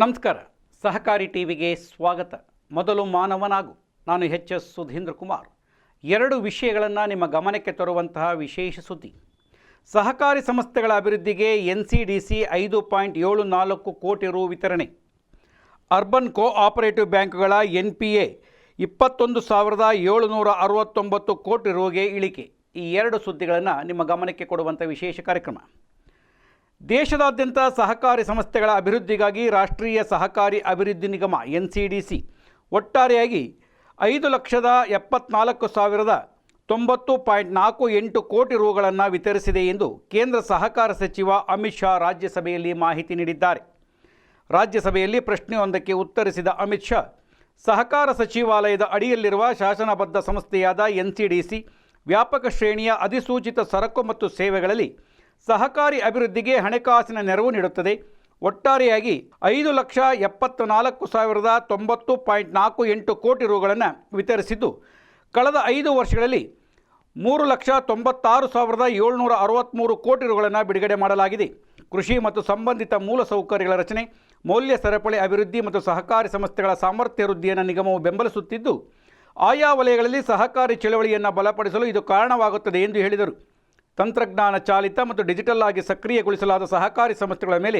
ನಮಸ್ಕಾರ. ಸಹಕಾರಿ ಟಿವಿಗೆ ಸ್ವಾಗತ. ಮೊದಲು ಮಾನವನಾಗು. ನಾನು ಎಚ್ ಸುಧೀಂದ್ರ ಕುಮಾರ್. ಎರಡು ವಿಷಯಗಳನ್ನು ನಿಮ್ಮ ಗಮನಕ್ಕೆ ತರುವಂತಹ ವಿಶೇಷ ಸುದ್ದಿ. ಸಹಕಾರಿ ಸಂಸ್ಥೆಗಳ ಅಭಿವೃದ್ಧಿಗೆ NCDC 5.74 ಕೋಟಿ ರು ವಿತರಣೆ. ಅರ್ಬನ್ ಕೋಆಪರೇಟಿವ್ ಬ್ಯಾಂಕ್ಗಳ NPA 21,769 ಕೋಟಿ ರುಗೆ ಇಳಿಕೆ. ಈ ಎರಡು ಸುದ್ದಿಗಳನ್ನು ನಿಮ್ಮ ಗಮನಕ್ಕೆ ಕೊಡುವಂಥ ವಿಶೇಷ ಕಾರ್ಯಕ್ರಮ. ದೇಶದಾದ್ಯಂತ ಸಹಕಾರಿ ಸಂಸ್ಥೆಗಳ ಅಭಿವೃದ್ಧಿಗಾಗಿ ರಾಷ್ಟ್ರೀಯ ಸಹಕಾರಿ ಅಭಿವೃದ್ಧಿ ನಿಗಮ NCDC ಒಟ್ಟಾರೆಯಾಗಿ 5,74,90.48 ಕೋಟಿ ರುಗಳನ್ನು ವಿತರಿಸಿದೆ ಎಂದು ಕೇಂದ್ರ ಸಹಕಾರ ಸಚಿವ ಅಮಿತ್ ಶಾ ರಾಜ್ಯಸಭೆಯಲ್ಲಿ ಮಾಹಿತಿ ನೀಡಿದ್ದಾರೆ. ರಾಜ್ಯಸಭೆಯಲ್ಲಿ ಪ್ರಶ್ನೆಯೊಂದಕ್ಕೆ ಉತ್ತರಿಸಿದ ಅಮಿತ್ ಶಾ, ಸಹಕಾರ ಸಚಿವಾಲಯದ ಅಡಿಯಲ್ಲಿರುವ ಶಾಸನಬದ್ಧ ಸಂಸ್ಥೆಯಾದ NCDC ವ್ಯಾಪಕ ಶ್ರೇಣಿಯ ಅಧಿಸೂಚಿತ ಸರಕು ಮತ್ತು ಸೇವೆಗಳಲ್ಲಿ ಸಹಕಾರಿ ಅಭಿವೃದ್ಧಿಗೆ ಹಣಕಾಸಿನ ನೆರವು ನೀಡುತ್ತದೆ. ಒಟ್ಟಾರೆಯಾಗಿ 5,74,90.48 ಕೋಟಿ ರುಗಳನ್ನು ವಿತರಿಸಿದ್ದು, ಕಳೆದ 5 ವರ್ಷಗಳಲ್ಲಿ 3,96,763 ಕೋಟಿ ರುಗಳನ್ನು ಬಿಡುಗಡೆ ಮಾಡಲಾಗಿದೆ. ಕೃಷಿ ಮತ್ತು ಸಂಬಂಧಿತ ಮೂಲಸೌಕರ್ಯಗಳ ರಚನೆ, ಮೌಲ್ಯ ಸರಪಳಿ ಅಭಿವೃದ್ಧಿ ಮತ್ತು ಸಹಕಾರಿ ಸಂಸ್ಥೆಗಳ ಸಾಮರ್ಥ್ಯ ವೃದ್ಧಿಯನ್ನು ನಿಗಮವು ಬೆಂಬಲಿಸುತ್ತಿದ್ದು, ಆಯಾ ವಲಯಗಳಲ್ಲಿ ಸಹಕಾರಿ ಚಳವಳಿಯನ್ನು ಬಲಪಡಿಸಲು ಇದು ಕಾರಣವಾಗುತ್ತದೆ ಎಂದು ಹೇಳಿದರು. ತಂತ್ರಜ್ಞಾನ ಚಾಲಿತ ಮತ್ತು ಡಿಜಿಟಲ್ ಆಗಿ ಸಕ್ರಿಯಗೊಳಿಸಲಾದ ಸಹಕಾರಿ ಸಂಸ್ಥೆಗಳ ಮೇಲೆ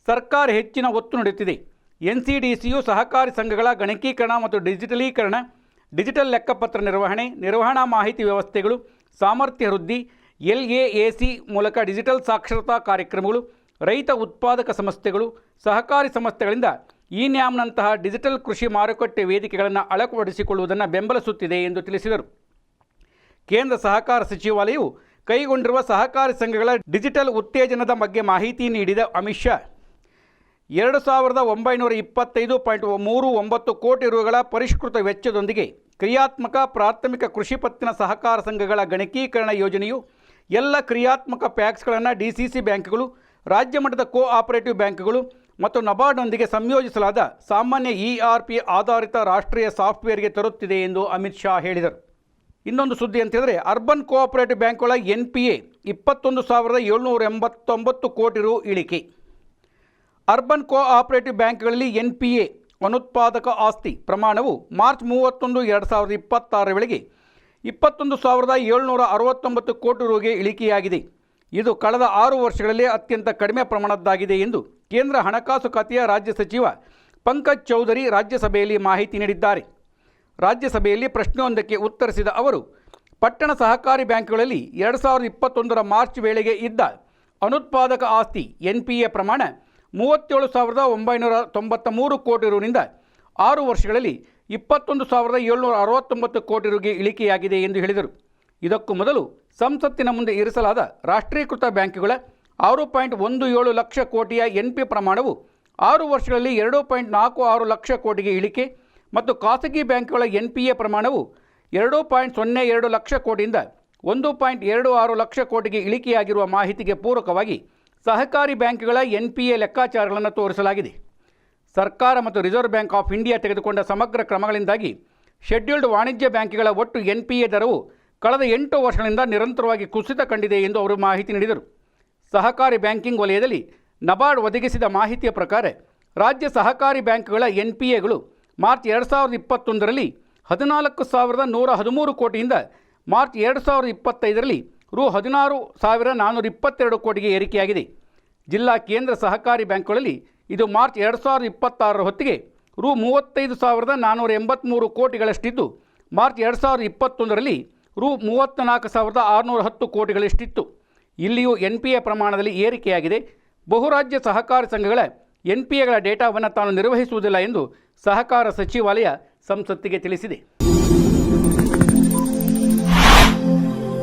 ಸರ್ಕಾರ ಹೆಚ್ಚಿನ ಒತ್ತು ನೀಡುತ್ತಿದೆ. NCDCಯು ಸಹಕಾರಿ ಸಂಘಗಳ ಗಣಕೀಕರಣ ಮತ್ತು ಡಿಜಿಟಲೀಕರಣ, ಡಿಜಿಟಲ್ ಲೆಕ್ಕಪತ್ರ ನಿರ್ವಹಣೆ, ನಿರ್ವಹಣಾ ಮಾಹಿತಿ ವ್ಯವಸ್ಥೆಗಳು, ಸಾಮರ್ಥ್ಯ ವೃದ್ಧಿ, LAAC ಮೂಲಕ ಡಿಜಿಟಲ್ ಸಾಕ್ಷರತಾ ಕಾರ್ಯಕ್ರಮಗಳು, ರೈತ ಉತ್ಪಾದಕ ಸಂಸ್ಥೆಗಳು, ಸಹಕಾರಿ ಸಂಸ್ಥೆಗಳಿಂದ eNAM-ನಂತಹ ಡಿಜಿಟಲ್ ಕೃಷಿ ಮಾರುಕಟ್ಟೆ ವೇದಿಕೆಗಳನ್ನು ಅಳವಡಿಸಿಕೊಳ್ಳುವುದನ್ನು ಬೆಂಬಲಿಸುತ್ತಿದೆ ಎಂದು ತಿಳಿಸಿದರು. ಕೇಂದ್ರ ಸಹಕಾರ ಸಚಿವಾಲಯವು ಕೈಗೊಂಡಿರುವ ಸಹಕಾರಿ ಸಂಘಗಳ ಡಿಜಿಟಲ್ ಉತ್ತೇಜನದ ಬಗ್ಗೆ ಮಾಹಿತಿ ನೀಡಿದ ಅಮಿತ್ ಶಾ, 2,925.39 ಕೋಟಿ ರುಗಳ ಪರಿಷ್ಕೃತ ವೆಚ್ಚದೊಂದಿಗೆ ಕ್ರಿಯಾತ್ಮಕ ಪ್ರಾಥಮಿಕ ಕೃಷಿ ಪತ್ತಿನ ಸಹಕಾರ ಸಂಘಗಳ ಗಣಕೀಕರಣ ಯೋಜನೆಯು ಎಲ್ಲ ಕ್ರಿಯಾತ್ಮಕ ಪ್ಯಾಕ್ಸ್ಗಳನ್ನು DCC ಬ್ಯಾಂಕ್ಗಳು, ರಾಜ್ಯ ಮಟ್ಟದ ಕೋಆಪರೇಟಿವ್ ಬ್ಯಾಂಕ್ಗಳು ಮತ್ತು ನಬಾರ್ಡ್ನೊಂದಿಗೆ ಸಂಯೋಜಿಸಲಾದ ಸಾಮಾನ್ಯ ERP ಆಧಾರಿತ ರಾಷ್ಟ್ರೀಯ ಸಾಫ್ಟ್ವೇರ್ಗೆ ತರುತ್ತಿದೆ ಎಂದು ಅಮಿತ್ ಶಾ ಹೇಳಿದರು. ಇನ್ನೊಂದು ಸುದ್ದಿ ಅಂತ ಹೇಳಿದ್ರೆ, ಅರ್ಬನ್ ಕೋಆಪರೇಟಿವ್ ಬ್ಯಾಂಕ್ಗಳ NPA 21,789 ಕೋಟಿ ರು ಇಳಿಕೆ. ಅರ್ಬನ್ ಕೋಆಪರೇಟಿವ್ ಬ್ಯಾಂಕ್ಗಳಲ್ಲಿ NPA ಅನುತ್ಪಾದಕ ಆಸ್ತಿ ಪ್ರಮಾಣವು ಮಾರ್ಚ್ 31, 2026 ವೇಳೆಗೆ 21,769 ಕೋಟಿ ರುಗೆ ಇಳಿಕೆಯಾಗಿದೆ. ಇದು ಕಳೆದ 6 ವರ್ಷಗಳಲ್ಲಿ ಅತ್ಯಂತ ಕಡಿಮೆ ಪ್ರಮಾಣದ್ದಾಗಿದೆ ಎಂದು ಕೇಂದ್ರ ಹಣಕಾಸು ಖಾತೆಯ ರಾಜ್ಯ ಸಚಿವ ಪಂಕಜ್ ಚೌಧರಿ ರಾಜ್ಯಸಭೆಯಲ್ಲಿ ಮಾಹಿತಿ ನೀಡಿದ್ದಾರೆ. ರಾಜ್ಯಸಭೆಯಲ್ಲಿ ಪ್ರಶ್ನೆಯೊಂದಕ್ಕೆ ಉತ್ತರಿಸಿದ ಅವರು, ಪಟ್ಟಣ ಸಹಕಾರಿ ಬ್ಯಾಂಕ್ಗಳಲ್ಲಿ 2021 ಮಾರ್ಚ್ ವೇಳೆಗೆ ಇದ್ದ ಅನುತ್ಪಾದಕ ಆಸ್ತಿ NPA ಪ್ರಮಾಣ 37,993 ಕೋಟಿ ರುನಿಂದ 6 ವರ್ಷಗಳಲ್ಲಿ 21,769 ಕೋಟಿ ರುಗೆ ಇಳಿಕೆಯಾಗಿದೆ ಎಂದು ಹೇಳಿದರು. ಇದಕ್ಕೂ ಮೊದಲು ಸಂಸತ್ತಿನ ಮುಂದೆ ಇರಿಸಲಾದ ರಾಷ್ಟ್ರೀಕೃತ ಬ್ಯಾಂಕ್ಗಳ 6.17 ಲಕ್ಷ ಕೋಟಿಯ NPA ಪ್ರಮಾಣವು 6 ವರ್ಷಗಳಲ್ಲಿ 2.46 ಲಕ್ಷ ಕೋಟಿಗೆ ಇಳಿಕೆ ಮತ್ತು ಖಾಸಗಿ ಬ್ಯಾಂಕ್ಗಳ NPA ಪ್ರಮಾಣವು 2.02 ಲಕ್ಷ ಕೋಟಿಯಿಂದ 1.26 ಲಕ್ಷ ಕೋಟಿಗೆ ಇಳಿಕೆಯಾಗಿರುವ ಮಾಹಿತಿಗೆ ಪೂರಕವಾಗಿ ಸಹಕಾರಿ ಬ್ಯಾಂಕ್ಗಳ NPA ಲೆಕ್ಕಾಚಾರಗಳನ್ನು ತೋರಿಸಲಾಗಿದೆ. ಸರ್ಕಾರ ಮತ್ತು ರಿಸರ್ವ್ ಬ್ಯಾಂಕ್ ಆಫ್ ಇಂಡಿಯಾ ತೆಗೆದುಕೊಂಡ ಸಮಗ್ರ ಕ್ರಮಗಳಿಂದಾಗಿ ಶೆಡ್ಯೂಲ್ಡ್ ವಾಣಿಜ್ಯ ಬ್ಯಾಂಕ್ಗಳ ಒಟ್ಟು NPA ದರವು ಕಳೆದ 8 ವರ್ಷಗಳಿಂದ ನಿರಂತರವಾಗಿ ಕುಸಿತ ಕಂಡಿದೆ ಎಂದು ಅವರು ಮಾಹಿತಿ ನೀಡಿದರು. ಸಹಕಾರಿ ಬ್ಯಾಂಕಿಂಗ್ ವಲಯದಲ್ಲಿ ನಬಾರ್ಡ್ ಒದಗಿಸಿದ ಮಾಹಿತಿಯ ಪ್ರಕಾರ ರಾಜ್ಯ ಸಹಕಾರಿ ಬ್ಯಾಂಕ್ಗಳ NPAಗಳು ಮಾರ್ಚ್ 2021ರಲ್ಲಿ 14,113 ಕೋಟಿಯಿಂದ ಮಾರ್ಚ್ 2025ರಲ್ಲಿ ರು 16,422 ಕೋಟಿಗೆ ಏರಿಕೆಯಾಗಿದೆ. ಜಿಲ್ಲಾ ಕೇಂದ್ರ ಸಹಕಾರಿ ಬ್ಯಾಂಕ್ಗಳಲ್ಲಿ ಇದು ಮಾರ್ಚ್ 2026 ಹೊತ್ತಿಗೆ ರು 35,483 ಕೋಟಿಗಳಷ್ಟಿದ್ದು, ಮಾರ್ಚ್ 2021ರಲ್ಲಿ ರು 34,610 ಕೋಟಿಗಳಷ್ಟಿತ್ತು. ಇಲ್ಲಿಯೂ NPA ಪ್ರಮಾಣದಲ್ಲಿ ಏರಿಕೆಯಾಗಿದೆ. ಬಹುರಾಜ್ಯ ಸಹಕಾರಿ ಸಂಘಗಳ NPAಗಳ ಡೇಟಾವನ್ನು ತಾನು ನಿರ್ವಹಿಸುವುದಿಲ್ಲ ಎಂದು ಸಹಕಾರ ಸಚಿವಾಲಯ ಸಂಸತ್ತಿಗೆ ತಿಳಿಸಿದೆ.